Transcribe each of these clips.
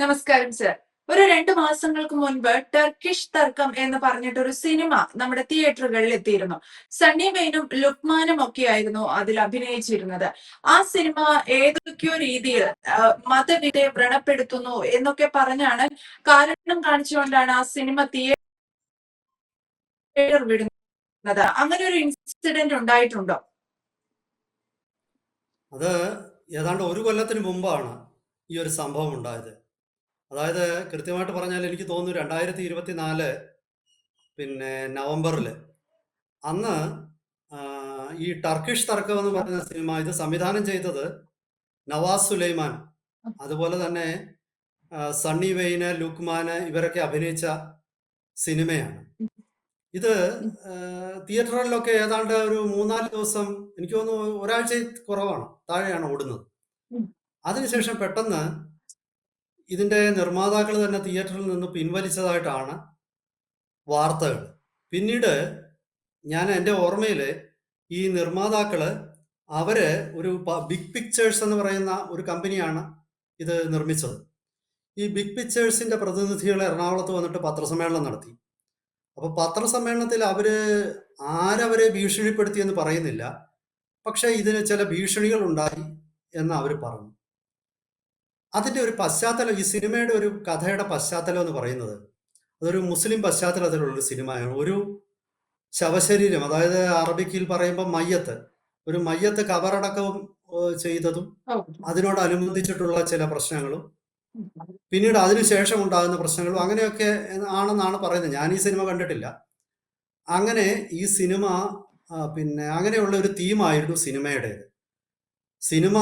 നമസ്കാരം സർ. ഒരു 2 മാസങ്ങൾക്ക് മുൻപ് ടർക്കിഷ് തർക്കം എന്ന് പറഞ്ഞിട്ടൊരു സിനിമ നമ്മുടെ തിയേറ്ററുകളിൽ എത്തിയിരുന്നു. സണ്ണി വെയിനും ലുക്മാനും ഒക്കെയായിരുന്നു അതിൽ അഭിനയിച്ചിരുന്നത്. ആ സിനിമ ഏതൊക്കെയോ രീതിയിൽ മതവിധയെ വ്രണപ്പെടുത്തുന്നു എന്നൊക്കെ പറഞ്ഞാണ്, കാരണം കാണിച്ചുകൊണ്ടാണ് ആ സിനിമ തിയേറ്റർ വിടുന്നത്. അങ്ങനെ ഒരു ഇൻസിഡന്റ് ഉണ്ടായിട്ടുണ്ടോ? അത് ഏതാണ്ട് ഒരു കൊല്ലത്തിന് മുമ്പാണ് ഈ ഒരു സംഭവം ഉണ്ടായത്. അതായത് കൃത്യമായിട്ട് പറഞ്ഞാൽ എനിക്ക് തോന്നുന്നു 2024 നവംബറിൽ. അന്ന് ഈ ടർക്കിഷ് തർക്കം എന്ന് പറയുന്ന സിനിമ ഇത് സംവിധാനം ചെയ്തത് നവാസ് സുലൈമാൻ, അതുപോലെ തന്നെ സണ്ണി വെയിന്, ലുക്മാന് ഇവരൊക്കെ അഭിനയിച്ച സിനിമയാണ്. ഇത് തിയേറ്ററുകളിലൊക്കെ ഏതാണ്ട് ഒരു 3-4 ദിവസം, എനിക്ക് തോന്നുന്നു ഒരാഴ്ച കുറവാണ്, താഴെയാണ് ഓടുന്നത്. അതിനുശേഷം പെട്ടെന്ന് ഇതിന്റെ നിർമ്മാതാക്കൾ തന്നെ തിയേറ്ററിൽ നിന്ന് പിൻവലിച്ചതായിട്ടാണ് വാർത്തകൾ. പിന്നീട് ഞാൻ എൻ്റെ ഓർമ്മയിൽ ഈ നിർമ്മാതാക്കള് അവര് ഒരു ബിഗ് പിക്ചേഴ്സ് എന്ന് പറയുന്ന ഒരു കമ്പനിയാണ് ഇത് നിർമ്മിച്ചത്. ഈ ബിഗ് പിക്ചേഴ്സിന്റെ പ്രതിനിധികൾ എറണാകുളത്ത് വന്നിട്ട് പത്രസമ്മേളനം നടത്തി. അപ്പോൾ പത്രസമ്മേളനത്തിൽ ആരവരെ ഭീഷണിപ്പെടുത്തിയെന്ന് പറയുന്നില്ല, പക്ഷേ ഇതിന് ചില ഭീഷണികൾ ഉണ്ടായി എന്ന് അവർ പറഞ്ഞു. അതിന്റെ ഒരു പശ്ചാത്തലം, ഈ സിനിമയുടെ ഒരു കഥയുടെ പശ്ചാത്തലം എന്ന് പറയുന്നത് അതൊരു മുസ്ലിം പശ്ചാത്തലത്തിലുള്ളൊരു സിനിമയാണ്. ഒരു ശവശരീരം, അതായത് അറബിക്കിൽ പറയുമ്പോൾ മയ്യത്ത്, ഒരു മയ്യത്ത് കബറടക്കം ചെയ്തതും അതിനോടനുബന്ധിച്ചിട്ടുള്ള ചില പ്രശ്നങ്ങളും പിന്നീട് അതിനുശേഷം ഉണ്ടാകുന്ന പ്രശ്നങ്ങളും അങ്ങനെയൊക്കെ ആണെന്നാണ് പറയുന്നത്. ഞാൻ ഈ സിനിമ കണ്ടിട്ടില്ല. അങ്ങനെ ഈ സിനിമ അങ്ങനെയുള്ള ഒരു തീമായിരുന്നു സിനിമയുടേത്. സിനിമ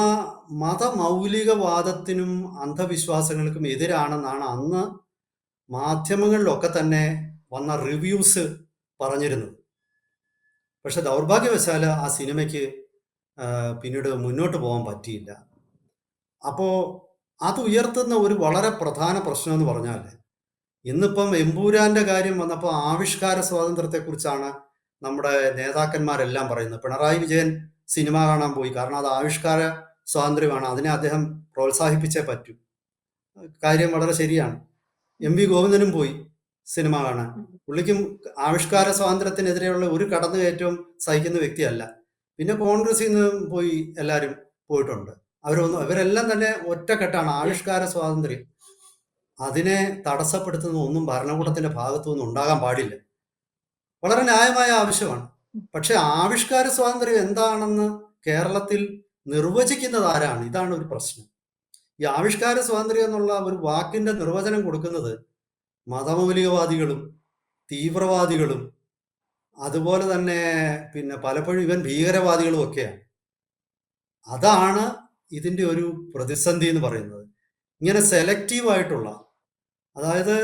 മതമൗലികവാദത്തിനും അന്ധവിശ്വാസങ്ങൾക്കും എതിരാണെന്നാണ് അന്ന് മാധ്യമങ്ങളിലൊക്കെ തന്നെ വന്ന റിവ്യൂസ് പറഞ്ഞിരുന്നത്. പക്ഷെ ദൗർഭാഗ്യവശാൽ ആ സിനിമയ്ക്ക് പിന്നീട് മുന്നോട്ട് പോകാൻ പറ്റിയില്ല. അപ്പോൾ അത് ഉയർത്തുന്ന ഒരു വളരെ പ്രധാന പ്രശ്നം എന്ന് പറഞ്ഞാൽ, ഇന്നിപ്പം എമ്പൂരാന്റെ കാര്യം വന്നപ്പോൾ ആവിഷ്കാര സ്വാതന്ത്ര്യത്തെക്കുറിച്ചാണ് നമ്മുടെ നേതാക്കന്മാരെല്ലാം പറയുന്നത്. പിണറായി വിജയൻ സിനിമ കാണാൻ പോയി, കാരണം അത് ആവിഷ്കാര സ്വാതന്ത്ര്യമാണ്, അതിനെ അദ്ദേഹം പ്രോത്സാഹിപ്പിച്ചേ പറ്റൂ. കാര്യം വളരെ ശരിയാണ്. MV ഗോവിന്ദനും പോയി സിനിമ കാണാൻ. പുള്ളിക്കും ആവിഷ്കാര സ്വാതന്ത്ര്യത്തിനെതിരെയുള്ള ഒരു കടന്നുകയറ്റവും സഹിക്കുന്ന വ്യക്തിയല്ല. പിന്നെ കോൺഗ്രസിൽ നിന്ന് പോയി എല്ലാവരും പോയിട്ടുണ്ട്. അവരെല്ലാം തന്നെ ഒറ്റക്കെട്ടാണ്. ആവിഷ്കാര സ്വാതന്ത്ര്യം അതിനെ തടസ്സപ്പെടുത്തുന്ന ഒന്നും ഭരണകൂടത്തിന്റെ ഭാഗത്തു നിന്നും ഉണ്ടാകാൻ പാടില്ല. വളരെ ന്യായമായ ആവശ്യമാണ്. പക്ഷെ ആവിഷ്കാര സ്വാതന്ത്ര്യം എന്താണെന്ന് കേരളത്തിൽ നിർവചിക്കുന്നത് ആരാണ്? ഇതാണ് ഒരു പ്രശ്നം. ഈ ആവിഷ്കാര സ്വാതന്ത്ര്യം എന്നുള്ള ഒരു വാക്കിന്റെ നിർവചനം കൊടുക്കുന്നത് മതമൗലികവാദികളും തീവ്രവാദികളും അതുപോലെ തന്നെ പലപ്പോഴും ഇവൻ ഭീകരവാദികളും ഒക്കെയാണ്. അതാണ് ഇതിന്റെ ഒരു പ്രതിസന്ധി എന്ന് പറയുന്നത്. ഇങ്ങനെ സെലക്റ്റീവായിട്ടുള്ള, അതായത്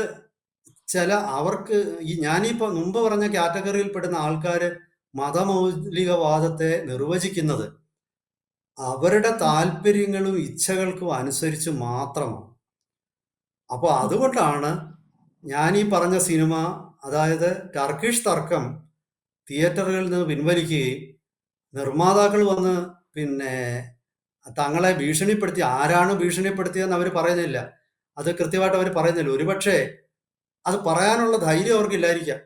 അവർക്ക് ഞാനിപ്പോൾ മുമ്പ് പറഞ്ഞ കാറ്റഗറിയിൽ പെടുന്ന ആൾക്കാർ മതമൗലികവാദത്തെ നിർവചിക്കുന്നത് അവരുടെ താല്പര്യങ്ങളും ഇച്ഛകൾക്കും അനുസരിച്ച് മാത്രമാണ്. അപ്പോൾ അതുകൊണ്ടാണ് ഞാൻ ഈ പറഞ്ഞ സിനിമ, അതായത് ടർക്കിഷ് തർക്കം, തിയേറ്ററുകളിൽ നിന്ന് പിൻവലിക്കുകയും നിർമ്മാതാക്കൾ വന്ന് തങ്ങളെ ഭീഷണിപ്പെടുത്തി, ആരാണ് ഭീഷണിപ്പെടുത്തിയെന്ന് അവർ പറയുന്നില്ല. അത് കൃത്യമായിട്ട് അവർ പറയുന്നില്ല. ഒരുപക്ഷെ അത് പറയാനുള്ള ധൈര്യം അവർക്കില്ലായിരിക്കാം.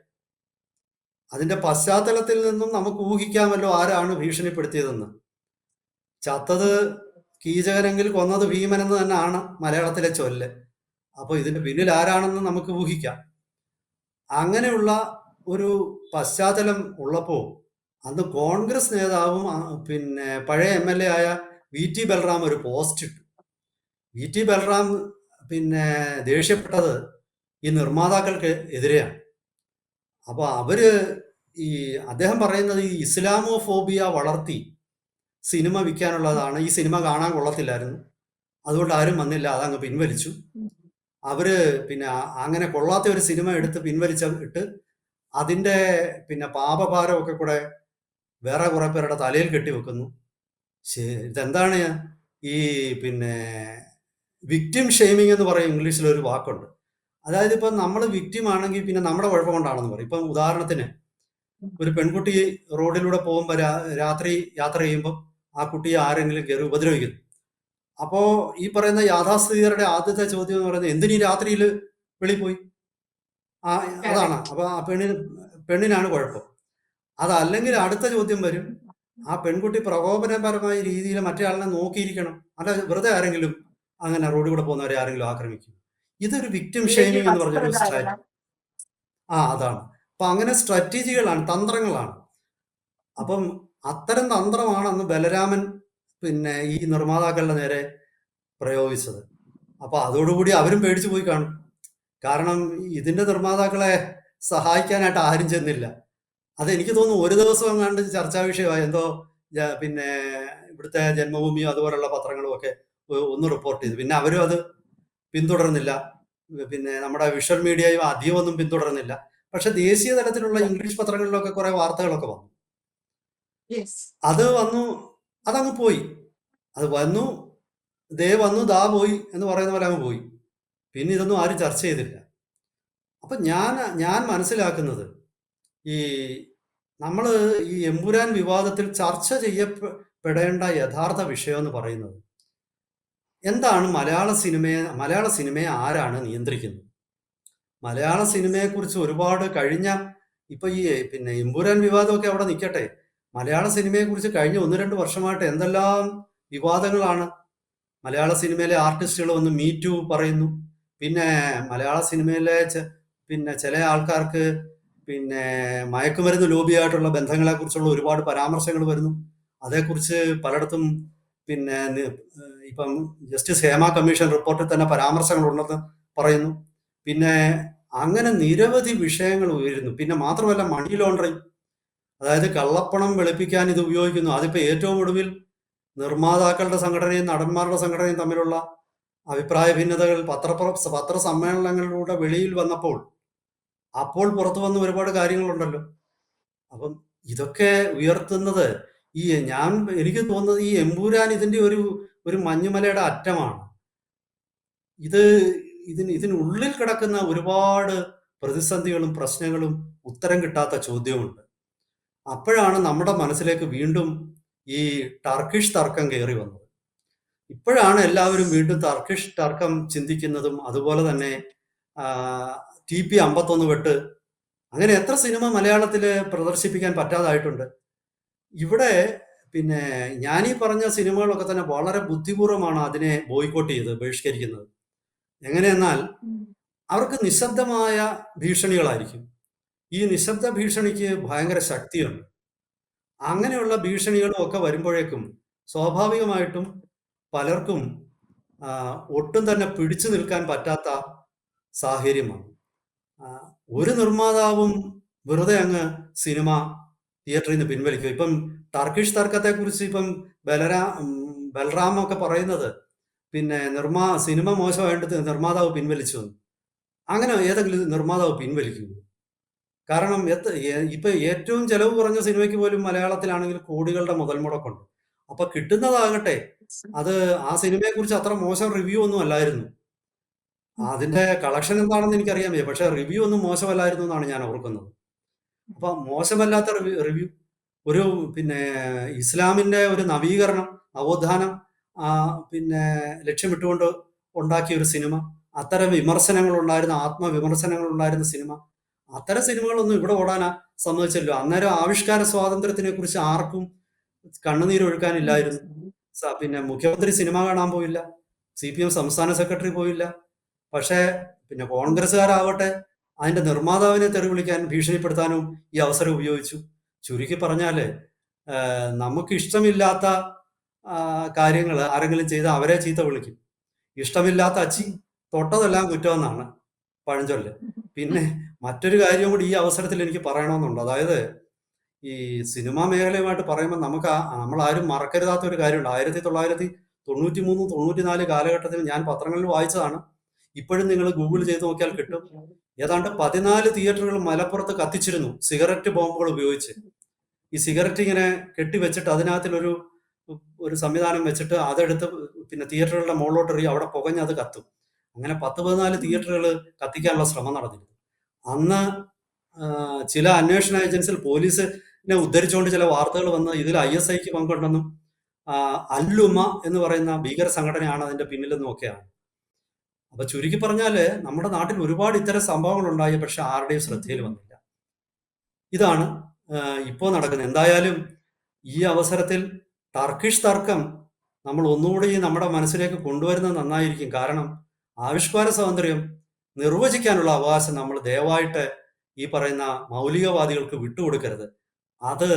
അതിന്റെ പശ്ചാത്തലത്തിൽ നിന്നും നമുക്ക് ഊഹിക്കാമല്ലോ ആരാണ് ഭീഷണിപ്പെടുത്തിയതെന്ന്. ചത്തത് കീചകനെങ്കിൽ കൊന്നത് ഭീമൻ എന്ന് തന്നെയാണ് മലയാളത്തിലെ ചൊല്ല്. അപ്പോൾ ഇതിന്റെ പിന്നിൽ ആരാണെന്ന് നമുക്ക് ഊഹിക്കാം. അങ്ങനെയുള്ള ഒരു പശ്ചാത്തലം ഉള്ളപ്പോൾ അന്ന് കോൺഗ്രസ് നേതാവും പഴയ MLA ആയ VT ബൽറാം ഒരു പോസ്റ്റ് ഇട്ടു. VT ബൽറാം ദേഷ്യപ്പെട്ടത് ഈ നിർമ്മാതാക്കൾക്ക് എതിരെയാണ്. അപ്പോൾ അദ്ദേഹം പറയുന്നത് ഈ ഇസ്ലാമോഫോബിയ വളർത്തി സിനിമ വിൽക്കാനുള്ളതാണ്, ഈ സിനിമ കാണാൻ കൊള്ളത്തില്ലായിരുന്നു, അതുകൊണ്ട് ആരും വന്നില്ല, അതങ്ങ് പിൻവലിച്ചു. അങ്ങനെ കൊള്ളാത്ത ഒരു സിനിമ എടുത്ത് പിൻവലിച്ചിട്ട് അതിന്റെ പാപഭാരമൊക്കെ കൂടെ വേറെ കുറെ പേരുടെ തലയിൽ കെട്ടിവെക്കുന്നു. ഇതെന്താണ് ഈ വിക്ടിം ഷെയ്മിങ് എന്ന് പറയും, ഇംഗ്ലീഷിലൊരു വാക്കുണ്ട്. അതായത് ഇപ്പം നമ്മൾ വിക്ടിം ആണെങ്കിൽ പിന്നെ നമ്മുടെ കുഴപ്പം കൊണ്ടാണെന്ന് പറയും. ഇപ്പം ഉദാഹരണത്തിന് ഒരു പെൺകുട്ടി റോഡിലൂടെ പോകുമ്പോൾ രാത്രി യാത്ര ചെയ്യുമ്പോൾ ആ കുട്ടിയെ ആരെങ്കിലും കയറി ഉപദ്രവിക്കുന്നു. അപ്പോ ഈ പറയുന്ന യാഥാസ്ഥിതികരുടെ ആദ്യത്തെ ചോദ്യം എന്ന് പറയുന്നത് എന്തിനീ രാത്രിയിൽ വെളിയിൽ പോയി? ആ അതാണ്. കറക്റ്റ്. അപ്പൊ ആ പെണ്ണിനാണ് കുഴപ്പം. അതല്ലെങ്കിൽ അടുത്ത ചോദ്യം വരും. ആ പെൺകുട്ടി പ്രകോപനപരമായ രീതിയിൽ മറ്റേ ആളിനെ നോക്കിയിരിക്കണം. അല്ല വെറുതെ ആരെങ്കിലും അങ്ങനെ റോഡിൽ കൂടെ പോകുന്നവരെ ആരെങ്കിലും ആക്രമിക്കും. ഇതൊരു വിക്ടിം അല്ലെങ്കിൽ ഷെയ്മിംഗ് എന്ന് പറഞ്ഞൊരു വസ്ത്രധാരണം. അതാണ്. അപ്പൊ അങ്ങനെ സ്ട്രാറ്റജികളാണ്, തന്ത്രങ്ങളാണ്. അപ്പം അത്തരം തന്ത്രമാണ് അന്ന് ബലരാമൻ പിന്നെ ഈ നിർമ്മാതാക്കളുടെ നേരെ പ്രയോഗിച്ചത്. അപ്പൊ അതോടുകൂടി അവരും പേടിച്ചു പോയി കാണും. കാരണം ഇതിന്റെ നിർമ്മാതാക്കളെ സഹായിക്കാനായിട്ട് ആരും ചെന്നില്ല. അതെനിക്ക് തോന്നുന്നു ഒരു ദിവസം എങ്ങാണ്ട് ചർച്ചാ വിഷയമായി. എന്തോ പിന്നെ ഇവിടുത്തെ ജന്മഭൂമിയും അതുപോലുള്ള പത്രങ്ങളും ഒക്കെ ഒന്ന് റിപ്പോർട്ട് ചെയ്തു. പിന്നെ അവരും അത് പിന്തുടർന്നില്ല. പിന്നെ നമ്മുടെ വിഷ്വൽ മീഡിയയും അധികമൊന്നും പിന്തുടർന്നില്ല. പക്ഷെ ദേശീയ തലത്തിലുള്ള ഇംഗ്ലീഷ് പത്രങ്ങളിലൊക്കെ കുറെ വാർത്തകളൊക്കെ വന്നു. യെസ്. അത് വന്നു, അതങ്ങ് പോയി. അത് വന്നു, ദേ വന്നു, ദാ പോയി എന്ന് പറയുന്ന പോലെ അങ്ങ് പോയി. പിന്നെ ഇതൊന്നും ആരും ചർച്ച ചെയ്തില്ല. അപ്പൊ ഞാൻ മനസ്സിലാക്കുന്നത് ഈ നമ്മള് ഈ എമ്പുരാൻ വിവാദത്തിൽ ചർച്ച ചെയ്യപ്പെടേണ്ട യഥാർത്ഥ വിഷയം എന്ന് പറയുന്നത് എന്താണ്? മലയാള സിനിമയെ ആരാണ് നിയന്ത്രിക്കുന്നത്? മലയാള സിനിമയെക്കുറിച്ച് ഒരുപാട് കഴിഞ്ഞ ഇപ്പൊ ഈ പിന്നെ എമ്പുരാൻ വിവാദമൊക്കെ അവിടെ നിൽക്കട്ടെ. മലയാള സിനിമയെക്കുറിച്ച് കഴിഞ്ഞ 1-2 വർഷമായിട്ട് എന്തെല്ലാം വിവാദങ്ങളാണ്. മലയാള സിനിമയിലെ ആർട്ടിസ്റ്റുകൾ വന്ന് മീ ടു പറയുന്നു. പിന്നെ മലയാള സിനിമയിലെ പിന്നെ ചില ആൾക്കാർക്ക് പിന്നെ മയക്കുമരുന്ന് ലോബിയായിട്ടുള്ള ബന്ധങ്ങളെ കുറിച്ചുള്ള ഒരുപാട് പരാമർശങ്ങൾ വരുന്നു. അതേക്കുറിച്ച് പലയിടത്തും പിന്നെ ഇപ്പം ജസ്റ്റിസ് ഹേമ കമ്മീഷൻ റിപ്പോർട്ടിൽ തന്നെ പരാമർശങ്ങളുണ്ടെന്ന് പറയുന്നു. പിന്നെ അങ്ങനെ നിരവധി വിഷയങ്ങൾ ഉയരുന്നു. പിന്നെ മാത്രമല്ല മണി ലോണ്ടറിങ്, അതായത് കള്ളപ്പണം വെളുപ്പിക്കാൻ ഇത് ഉപയോഗിക്കുന്നു. അതിപ്പോ ഏറ്റവും ഒടുവിൽ നിർമ്മാതാക്കളുടെ സംഘടനയും നടന്മാരുടെ സംഘടനയും തമ്മിലുള്ള അഭിപ്രായ ഭിന്നതകൾ പത്രസമ്മേളനങ്ങളിലൂടെ വെളിയിൽ വന്നപ്പോൾ അപ്പോൾ പുറത്തു വന്ന ഒരുപാട് കാര്യങ്ങളുണ്ടല്ലോ. അപ്പം ഇതൊക്കെ ഉയർത്തുന്നത് ഈ എനിക്ക് തോന്നുന്നത് ഈ എമ്പുരാൻ ഇതിന്റെ ഒരു മഞ്ഞുമലയുടെ അറ്റമാണ്. ഇത് ഇതിനുള്ളിൽ കിടക്കുന്ന ഒരുപാട് പ്രതിസന്ധികളും പ്രശ്നങ്ങളും ഉത്തരം കിട്ടാത്ത ചോദ്യമുണ്ട്. അപ്പോഴാണ് നമ്മുടെ മനസ്സിലേക്ക് വീണ്ടും ഈ ടർക്കിഷ് തർക്കം കയറി വന്നത്. ഇപ്പോഴാണ് എല്ലാവരും വീണ്ടും ടർക്കിഷ് തർക്കം ചിന്തിക്കുന്നതും അതുപോലെ തന്നെ TP 51 വെട്ട്, അങ്ങനെ എത്ര സിനിമ മലയാളത്തില് പ്രദർശിപ്പിക്കാൻ പറ്റാതായിട്ടുണ്ട്. ഇവിടെ പിന്നെ ഞാനീ പറഞ്ഞ സിനിമകളൊക്കെ തന്നെ വളരെ ബുദ്ധിപൂർവമാണ് അതിനെ ബോയ്ക്കോട്ട് ചെയ്ത് ബഹിഷ്കരിക്കുന്നത്. എങ്ങനെയെന്നാൽ അവർക്ക് നിശബ്ദമായ ഭീഷണികളായിരിക്കും. ഈ നിശബ്ദ ഭീഷണിക്ക് ഭയങ്കര ശക്തിയുണ്ട്. അങ്ങനെയുള്ള ഭീഷണികളും ഒക്കെ വരുമ്പോഴേക്കും സ്വാഭാവികമായിട്ടും പലർക്കും ഒട്ടും തന്നെ പിടിച്ചു നിൽക്കാൻ പറ്റാത്ത സാഹചര്യമാണ്. ഒരു നിർമ്മാതാവും വെറുതെ അങ്ങ് സിനിമ തിയേറ്ററിൽ നിന്ന് പിൻവലിക്കും. ഇപ്പം ടർക്കിഷ് തർക്കത്തെക്കുറിച്ച് ഇപ്പം ബലറാം ഒക്കെ പറയുന്നത് പിന്നെ സിനിമ മോശമായിട്ട് നിർമ്മാതാവ് പിൻവലിച്ചു. അങ്ങനെ ഏതെങ്കിലും നിർമ്മാതാവ് പിൻവലിക്കുമോ? കാരണം ഇപ്പൊ ഏറ്റവും ചെലവ് കുറഞ്ഞ സിനിമയ്ക്ക് പോലും മലയാളത്തിലാണെങ്കിൽ കോടികളുടെ മുതൽ മുടക്കുണ്ട്. അപ്പൊ കിട്ടുന്നതാകട്ടെ അത് ആ സിനിമയെ കുറിച്ച് അത്ര മോശം റിവ്യൂ ഒന്നും അല്ലായിരുന്നു. അതിന്റെ കളക്ഷൻ എന്താണെന്ന് എനിക്കറിയാൻ വയ്യ. പക്ഷെ റിവ്യൂ ഒന്നും മോശമല്ലായിരുന്നു എന്നാണ് ഞാൻ ഓർക്കുന്നത്. അപ്പൊ മോശമല്ലാത്ത റിവ്യൂ, ഒരു പിന്നെ ഇസ്ലാമിന്റെ ഒരു നവീകരണം, നവോത്ഥാനം പിന്നെ ലക്ഷ്യമിട്ടുകൊണ്ട് ഉണ്ടാക്കിയ ഒരു സിനിമ, അത്തരം വിമർശനങ്ങൾ ഉണ്ടായിരുന്ന ആത്മവിമർശനങ്ങൾ ഉണ്ടായിരുന്ന സിനിമ, അത്തരം സിനിമകളൊന്നും ഇവിടെ ഓടാനാ സമ്മതിച്ചല്ലോ. അന്നേരം ആവിഷ്കാര സ്വാതന്ത്ര്യത്തിനെ കുറിച്ച് ആർക്കും കണ്ണുനീരൊഴുക്കാനില്ലായിരുന്നു. പിന്നെ മുഖ്യമന്ത്രി സിനിമ കാണാൻ പോയില്ല, CPM സംസ്ഥാന സെക്രട്ടറി പോയില്ല. പക്ഷേ പിന്നെ കോൺഗ്രസ്സുകാരാവട്ടെ അതിന്റെ നിർമ്മാതാവിനെ തെറി വിളിക്കാൻ ഭീഷണിപ്പെടുത്താനും ഈ അവസരം ഉപയോഗിച്ചു. ചുരുക്കി പറഞ്ഞാല് നമുക്ക് ഇഷ്ടമില്ലാത്ത കാര്യങ്ങൾ ആരെങ്കിലും ചെയ്ത് അവരെ ചീത്ത വിളിക്കും. ഇഷ്ടമില്ലാത്ത അച്ചി തൊട്ടതെല്ലാം കുറ്റമെന്നാണ് പഴഞ്ചൊല്ല്. പിന്നെ മറ്റൊരു കാര്യം കൂടി ഈ അവസരത്തിൽ എനിക്ക് പറയണമെന്നുണ്ട്. അതായത് ഈ സിനിമാ മേഖലയുമായിട്ട് പറയുമ്പോൾ നമ്മളാരും മറക്കരുതാത്ത ഒരു കാര്യമുണ്ട്. 1993, 94 കാലഘട്ടത്തിൽ ഞാൻ പത്രങ്ങളിൽ വായിച്ചതാണ്. ഇപ്പോഴും നിങ്ങൾ ഗൂഗിൾ ചെയ്ത് നോക്കിയാൽ കിട്ടും. ഏതാണ്ട് 14 തിയേറ്ററുകൾ മലപ്പുറത്ത് കത്തിച്ചിരുന്നു സിഗരറ്റ് ബോംബുകൾ ഉപയോഗിച്ച്. ഈ സിഗരറ്റ് ഇങ്ങനെ കെട്ടിവെച്ചിട്ട് അതിനകത്തിലൊരു സംവിധാനം വെച്ചിട്ട് അതെടുത്ത് പിന്നെ തിയേറ്ററുകളുടെ മുകളിലോട്ട് എറിയും, അവിടെ പുകഞ്ഞ് അത് കത്തും. അങ്ങനെ 10-14 തിയേറ്ററുകൾ കത്തിക്കാനുള്ള ശ്രമം നടന്നിരുന്നു. അന്ന് ചില അന്വേഷണ ഏജൻസികൾ പോലീസിനെ ഉദ്ധരിച്ചുകൊണ്ട് ചില വാർത്തകൾ വന്ന് ഇതിൽ ISIക്ക് പങ്കുണ്ടെന്നും അല്ലുമ എന്ന് പറയുന്ന ഭീകര സംഘടനയാണ് അതിന്റെ പിന്നിലെന്നും ഒക്കെയാണ്. അപ്പൊ ചുരുക്കി പറഞ്ഞാല് നമ്മുടെ നാട്ടിൽ ഒരുപാട് ഇത്തരം സംഭവങ്ങൾ ഉണ്ടായി, പക്ഷെ ആരുടെയും ശ്രദ്ധയിൽ വന്നില്ല. ഇതാണ് ഇപ്പോൾ നടക്കുന്നത്. എന്തായാലും ഈ അവസരത്തിൽ ടർക്കിഷ് തർക്കം നമ്മൾ ഒന്നുകൂടി നമ്മുടെ മനസ്സിലേക്ക് കൊണ്ടുവരുന്നത് നന്നായിരിക്കും. കാരണം ആവിഷ്കാര സ്വാതന്ത്ര്യം നിർവചിക്കാനുള്ള അവകാശം നമ്മൾ ദയവായിട്ട് ഈ പറയുന്ന മൗലികവാദികൾക്ക് വിട്ടുകൊടുക്കരുത്. അത്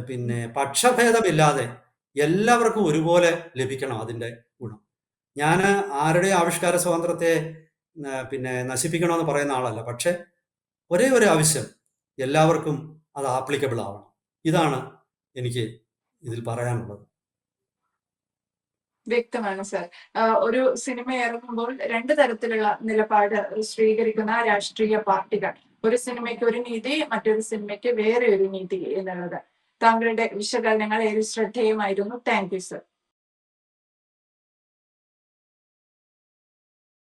പിന്നെ പക്ഷഭേദമില്ലാതെ എല്ലാവർക്കും ഒരുപോലെ ലഭിക്കണം അതിൻ്റെ ഗുണം. ഞാൻ ആരുടെയും ആവിഷ്കാര സ്വാതന്ത്ര്യത്തെ പിന്നെ നശിപ്പിക്കണമെന്ന് പറയുന്ന ആളല്ല. പക്ഷെ ഒരേ ഒരു ആവശ്യം, എല്ലാവർക്കും അത് ആപ്ലിക്കബിൾ ആവണം. ഇതാണ് എനിക്ക് ഇതിൽ പറയാനുള്ളത്. വ്യക്തമാണ് സർ. ഒരു സിനിമ ഇറങ്ങുമ്പോൾ രണ്ട് തരത്തിലുള്ള നിലപാട് സ്വീകരിക്കുന്ന രാഷ്ട്രീയ പാർട്ടികൾ, ഒരു സിനിമയ്ക്ക് ഒരു നീതി, മറ്റൊരു സിനിമയ്ക്ക് വേറെ ഒരു നീതി എന്നുള്ളത്. താങ്കളുടെ വിശകലനങ്ങൾ ഏറെ ശ്രദ്ധേയമായിരുന്നു. Thank you sir.